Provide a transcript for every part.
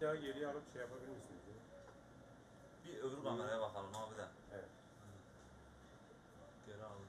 Daha geriye alıp şey yapabilir misiniz? Bir öbür kameraya bakalım abi de. Evet. Geri alalım.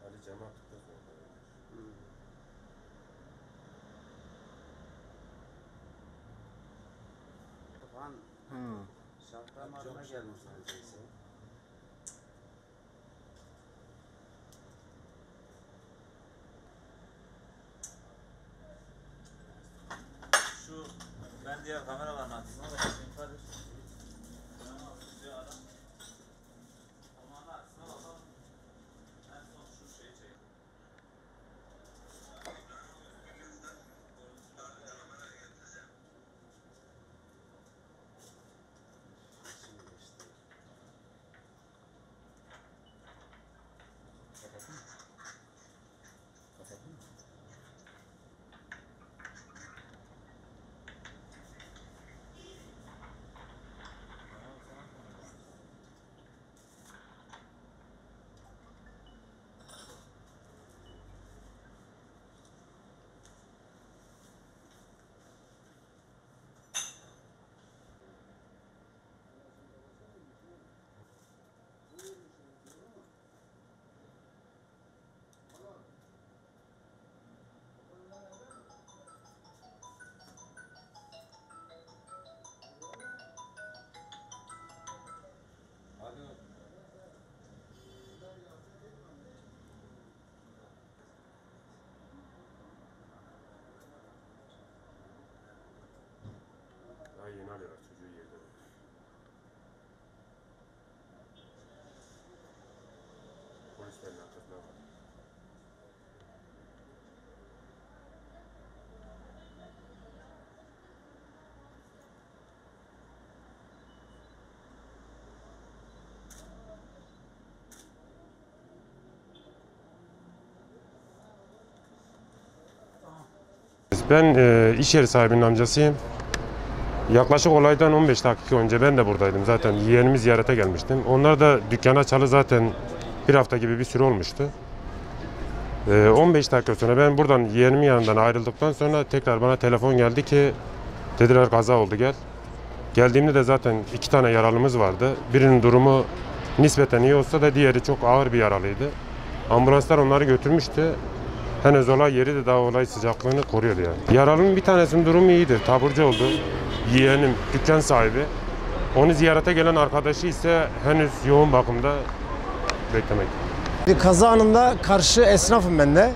Ali cama attıktan sonra. Kafan şarkı damarına gelmiş neredeyse. Şu ben diğer kameraların açısına da bakayım kardeşim. Tamam, bir ara. Kameranın açısına bakalım. En son şu şeyi çekelim. Şimdi geçti. Daha yeni alıyorlar çocuğu yerden. Polislerin arkasına var. Ben iş yeri sahibinin amcasıyım. Yaklaşık olaydan 15 dakika önce ben de buradaydım zaten. Yeğenimi ziyarete gelmiştim. Onlar da dükkana açalı zaten bir hafta gibi bir süre olmuştu. 15 dakika sonra ben buradan yeğenimin yanından ayrıldıktan sonra tekrar bana telefon geldi ki dediler kaza oldu gel. Geldiğimde de zaten 2 tane yaralımız vardı. Birinin durumu nispeten iyi olsa da diğeri çok ağır bir yaralıydı. Ambulanslar onları götürmüştü. Henüz olay yeri de daha olay sıcaklığını koruyordu yani. Yaralının bir tanesinin durumu iyidir. Taburcu oldu. Yeğenim dükkan sahibi. Onu ziyarete gelen arkadaşı ise henüz yoğun bakımda beklemekte. Bir kaza anında karşı esnafım ben de.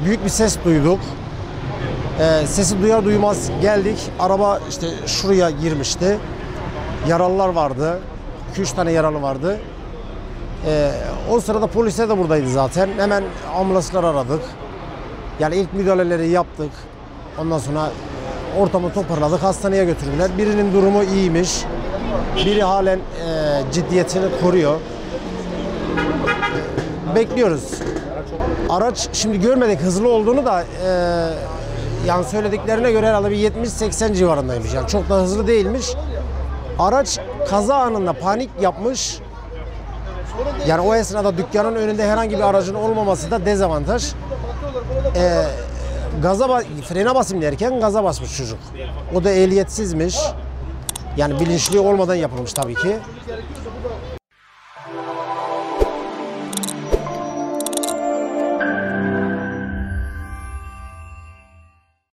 Büyük bir ses duyduk. Sesi duyar duymaz geldik. Araba işte şuraya girmişti. Yaralılar vardı. 2-3 tane yaralı vardı. O sırada polisler de buradaydı zaten. Hemen ambulansları aradık. Yani ilk müdahaleleri yaptık. Ondan sonra ortamı toparladık. Hastaneye götürdüler. Birinin durumu iyiymiş. Biri halen ciddiyetini koruyor. Bekliyoruz. Araç şimdi görmedik hızlı olduğunu da yani söylediklerine göre herhalde bir 70-80 civarındaymış. Yani çok da hızlı değilmiş. Araç kaza anında panik yapmış. Yani o esnada dükkanın önünde herhangi bir aracın olmaması da dezavantaj. Frene basayım derken gaza basmış çocuk. O da ehliyetsizmiş. Yani bilinçli olmadan yapılmış tabii ki.